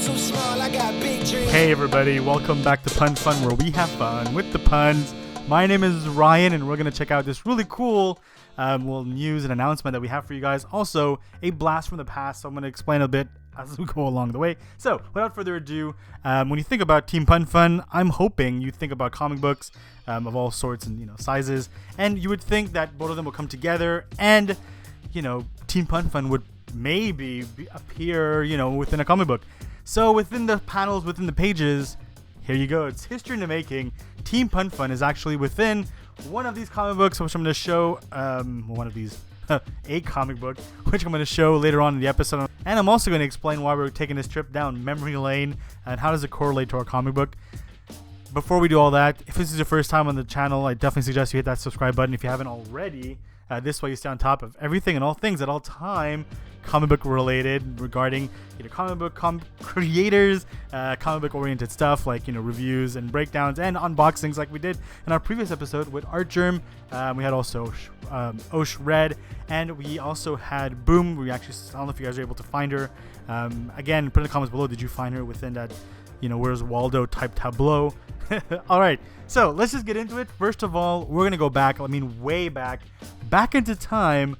too small, I got big dreams. Hey everybody, welcome back to Pun Fun, where we have fun with the puns. My name is Ryan, and we're going to check out this really cool news and announcement that we have for you guys. Also, a blast from the past, so I'm going to explain a bit as we go along the way. So, without further ado, when you think about TeamPunFun, I'm hoping you think about comic books of all sorts and sizes, and you would think that both of them will come together, and TeamPunFun would maybe appear within a comic book. So within the panels, within the pages, here you go. It's history in the making. TeamPunFun is actually within one of these comic books, which I'm going to show. A comic book, which I'm going to show later on in the episode. And I'm also going to explain why we're taking this trip down memory lane and how does it correlate to our comic book. Before we do all that, if this is your first time on the channel, I definitely suggest you hit that subscribe button if you haven't already. This way you stay on top of everything and all things at all time comic book related, regarding comic book creators, comic book oriented stuff like reviews and breakdowns and unboxings like we did in our previous episode with Art Germ. We had also Osh Red, and we also had Boom. I don't know if you guys are able to find her. Again, put in the comments below, did you find her within that Where's Waldo type tableau? All right, so let's just get into it. First of all, we're gonna go back, way back into time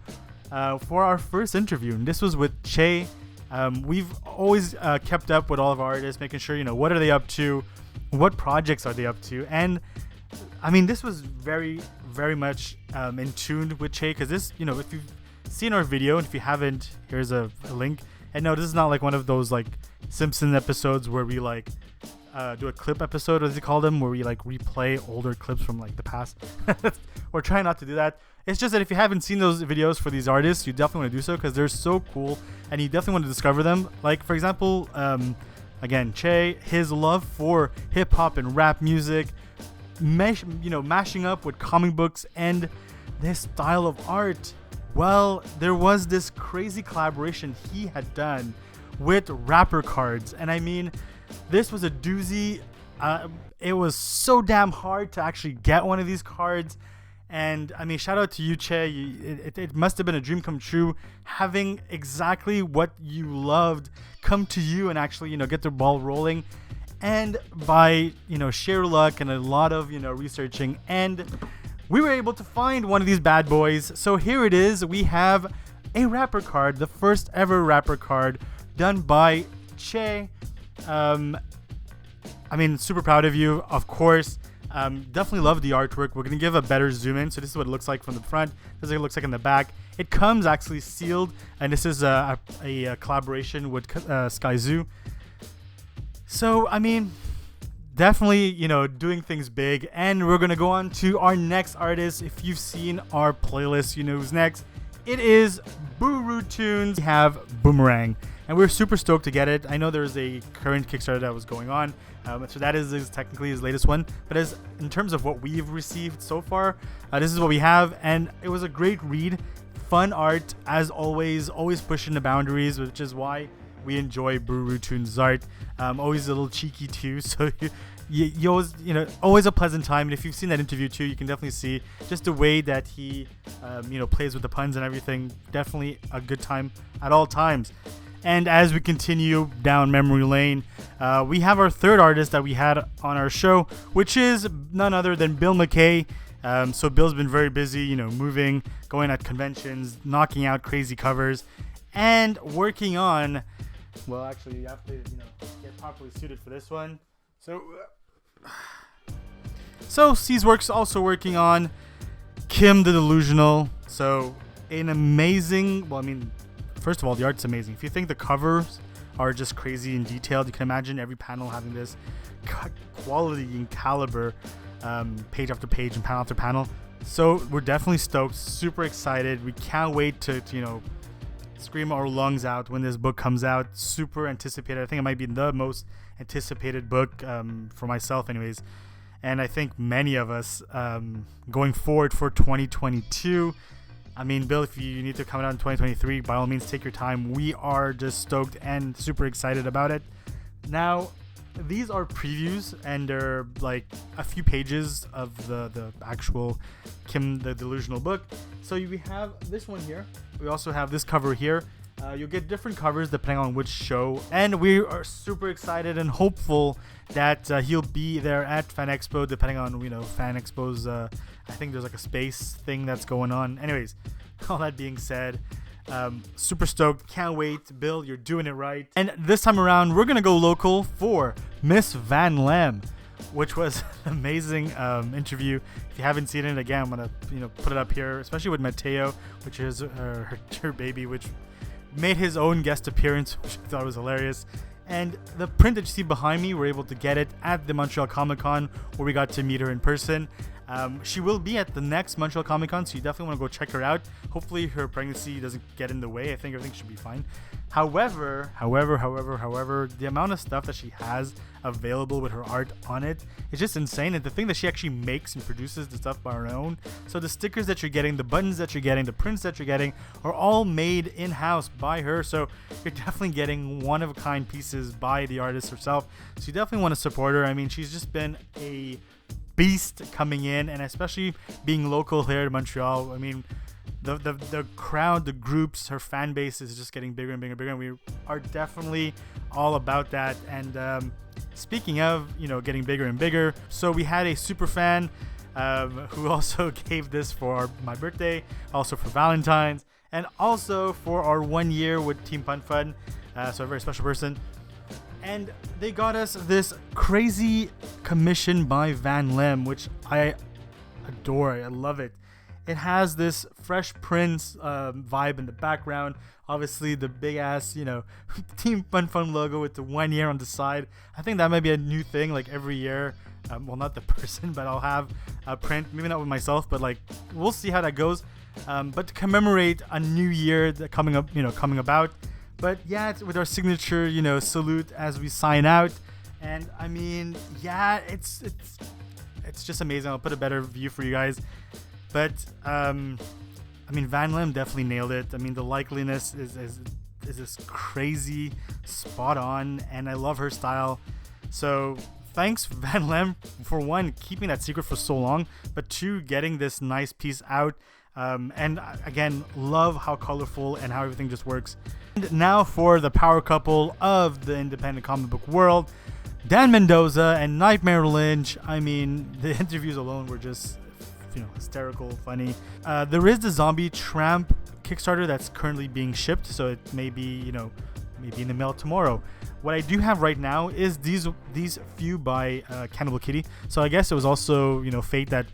for our first interview, and this was with Che. We've always kept up with all of our artists, making sure what are they up to, what projects are they up to, and this was very, very much in tune with Che, because this, if you've seen our video, and if you haven't, here's a link. And no, this is not like one of those like Simpsons episodes where we do a clip episode, as they call them, where we replay older clips from the past. We're trying not to do that. It's just that if you haven't seen those videos for these artists, you definitely want to do so, because they're so cool and you definitely want to discover them. Like, for example, again, Che, his love for hip-hop and rap music, mashing up with comic books and this style of art. Well, there was this crazy collaboration he had done with rapper cards, and this was a doozy. It was so damn hard to actually get one of these cards, and shout out to you, Che. It must have been a dream come true, having exactly what you loved come to you and actually get the ball rolling. And by sheer luck and a lot of researching, and we were able to find one of these bad boys. So here it is. We have a rapper card, the first ever rapper card done by Che. Super proud of you, of course. Definitely love the artwork. We're going to give a better zoom in. So this is what it looks like from the front. This is what it looks like in the back. It comes actually sealed, and this is a collaboration with Sky Zoo. So, definitely, doing things big. And we're going to go on to our next artist. If you've seen our playlist, you know who's next. It is Booroot Tunes. We have Boomerang, and we're super stoked to get it. I know there's a current Kickstarter that was going on, so that is technically his latest one. But in terms of what we've received so far, this is what we have, and it was a great read. Fun art, as always pushing the boundaries, which is why we enjoy Booroot Tunes' art. Always a little cheeky too, so you always, always a pleasant time. And if you've seen that interview too, you can definitely see just the way that he, plays with the puns and everything. Definitely a good time at all times. And as we continue down memory lane, we have our third artist that we had on our show, which is none other than Bill McKay. So Bill's been very busy, moving, going at conventions, knocking out crazy covers, and working on. Well, actually, you have to, get properly suited for this one. So C's works also working on Kim the Delusional. So an amazing. First of all, the art's amazing. If you think the covers are just crazy and detailed, you can imagine every panel having this quality and caliber, page after page and panel after panel. So we're definitely stoked, super excited. We can't wait to scream our lungs out when this book comes out. Super anticipated. I think it might be the most anticipated book for myself anyways, and I think many of us going forward for 2022. Bill, if you need to come out in 2023, by all means take your time. We are just stoked and super excited about it. Now, these are previews, and they're like a few pages of the actual Kim the Delusional book. So we have this one here. We also have this cover here. You'll get different covers depending on which show, and we are super excited and hopeful that he'll be there at Fan Expo, depending on Fan Expo's. I think there's like a space thing that's going on. Anyways, all that being said, super stoked, can't wait. Bill, you're doing it right. And this time around, we're gonna go local for Miss Van Lem, which was an amazing interview. If you haven't seen it, again, I'm gonna put it up here, especially with Mateo, which is her baby, which made his own guest appearance, which I thought was hilarious. And the print that you see behind me, we're able to get it at the Montreal Comic Con, where we got to meet her in person. She will be at the next Montreal Comic Con, so you definitely want to go check her out. Hopefully her pregnancy doesn't get in the way. I think everything should be fine. However, the amount of stuff that she has available with her art on it is just insane. And the thing that she actually makes and produces the stuff by her own. So the stickers that you're getting, the buttons that you're getting, the prints that you're getting are all made in-house by her. So you're definitely getting one-of-a-kind pieces by the artist herself. So you definitely want to support her. I mean, she's just been a beast coming in, and especially being local here in Montreal. I mean, the crowd, the groups, her fan base is just getting bigger and bigger and bigger, and we are definitely all about that. And speaking of getting bigger and bigger, so we had a super fan who also gave this for my birthday, also for Valentine's, and also for our 1 year with TeamPunFun. So a very special person. And they got us this crazy commission by Van Lem, which I adore. I love it. It has this Fresh Prince vibe in the background. Obviously, the big ass, TeamPunFun logo with the 1 year on the side. I think that might be a new thing, like every year. Well, not the person, but I'll have a print. Maybe not with myself, but like we'll see how that goes. But to commemorate a new year that coming about. But yeah, it's with our signature, salute as we sign out. And I mean, yeah, it's just amazing. I'll put a better view for you guys. But I mean, Van Lem definitely nailed it. I mean, the likeliness is this crazy, spot on, and I love her style. So thanks, Van Lem, for one, keeping that secret for so long, but two, getting this nice piece out. And again, love how colorful and how everything just works. And now for the power couple of the independent comic book world, Dan Mendoza and Nightmare Lynch. I mean, the interviews alone were just hysterical, funny. There is the Zombie Tramp Kickstarter that's currently being shipped, so it may be maybe in the mail tomorrow. What I do have right now is these few by Cannibal Kitty. So I guess it was also fate that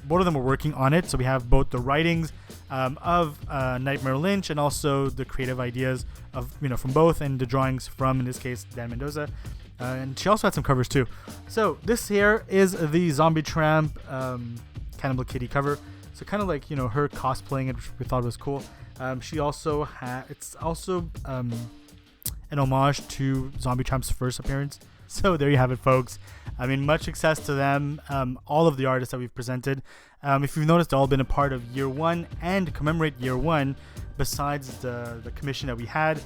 both of them were working on it. So we have both the writings of Nightmare Lynch and also the creative ideas of from both, and the drawings from, in this case, Dan Mendoza. And she also had some covers too. So this here is the Zombie Tramp Cannibal Kitty cover. So kind of like her cosplaying it, which we thought was cool. She also it's also an homage to Zombie Tramp's first appearance. So there you have it, folks. I mean, much success to them. All of the artists that we've presented. If you've noticed, they've all been a part of year one, and to commemorate year one, besides the commission that we had,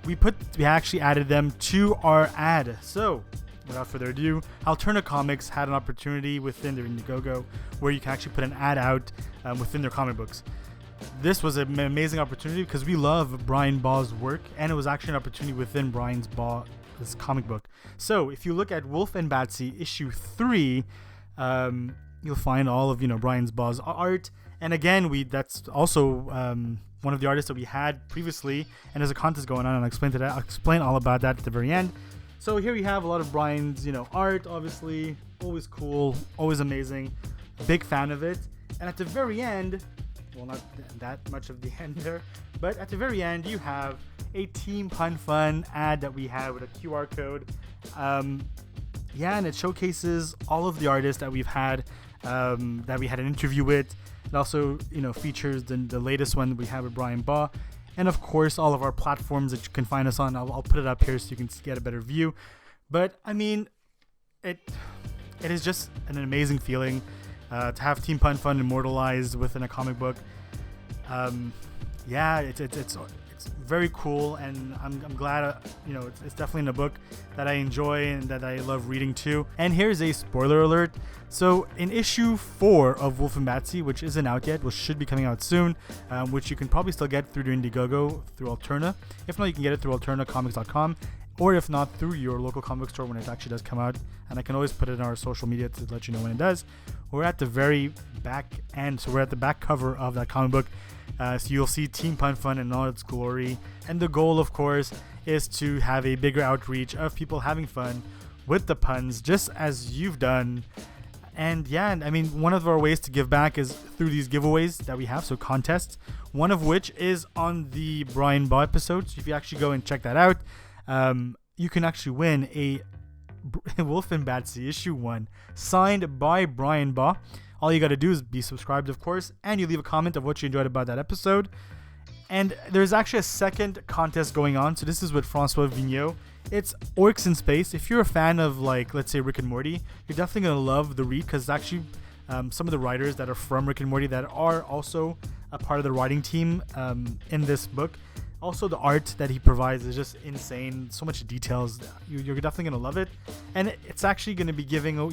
we actually added them to our ad. So without further ado, Alterna Comics had an opportunity within their Indiegogo where you can actually put an ad out within their comic books. This was an amazing opportunity because we love Bryan Baugh's work, and it was actually an opportunity within Bryan Baugh's comic book. So if you look at Wolf and Batsy issue 3, you'll find all of Bryan Baugh's art. And again, that's also one of the artists that we had previously, and there's a contest going on, and I'll explain all about that at the very end. So here we have a lot of Bryan's art, obviously, always cool, always amazing, big fan of it. And at the very end, well, not that much of the end there, but at the very end, you have a TeamPunFun ad that we had with a QR code. And it showcases all of the artists that we've had, that we had an interview with. It also, features the latest one that we have with Bryan Baugh. And of course, all of our platforms that you can find us on. I'll put it up here so you can get a better view. But I mean, it is just an amazing feeling to have TeamPunFun immortalized within a comic book. It's it's very cool, and I'm glad, you know, it's definitely in a book that I enjoy and that I love reading too. And here's a spoiler alert. So in issue 4 of Wolf and Batsy, which isn't out yet, which should be coming out soon, which you can probably still get through Indiegogo through Alterna. If not, you can get it through alternacomics.com, or if not, through your local comic store when it actually does come out. And I can always put it in our social media to let you know when it does. We're at the very back end, so we're at the back cover of that comic book. So you'll see TeamPunFun in all its glory. And the goal, of course, is to have a bigger outreach of people having fun with the puns, just as you've done. And yeah, I mean, one of our ways to give back is through these giveaways that we have, so contests, one of which is on the Bryan Baugh episode. So if you actually go and check that out, you can actually win a Wolf and Batsy issue 1 signed by Bryan Baugh. All you got to do is be subscribed, of course, and you leave a comment of what you enjoyed about that episode. And there's actually a second contest going on. So this is with Francois Vigneault. It's Orcs in Space. If you're a fan of, like, let's say Rick and Morty, you're definitely going to love the read, because it's actually some of the writers that are from Rick and Morty that are also a part of the writing team in this book. Also, the art that he provides is just insane. So much details. You're definitely going to love it. And it's actually going to be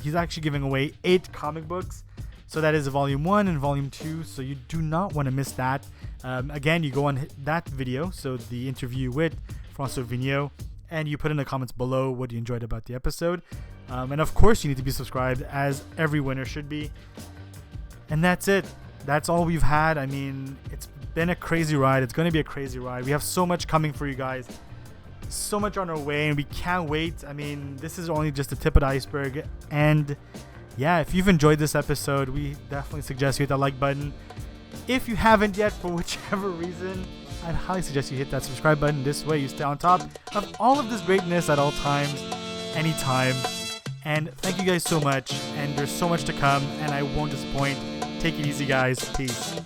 he's actually giving away 8 comic books. So that is volume 1 and volume 2. So you do not want to miss that. Again, you go on that video, so the interview with Francois Vigneault, and you put in the comments below what you enjoyed about the episode. And of course, you need to be subscribed, as every winner should be. And that's it. That's all we've had. I mean, it's been a crazy ride. It's going to be a crazy ride. We have so much coming for you guys. So much on our way, and we can't wait. I mean, this is only just the tip of the iceberg. And yeah, if you've enjoyed this episode, we definitely suggest you hit that like button. If you haven't yet, for whichever reason, I'd highly suggest you hit that subscribe button. This way you stay on top of all of this greatness at all times, anytime. And thank you guys so much. And there's so much to come, and I won't disappoint. Take it easy, guys. Peace.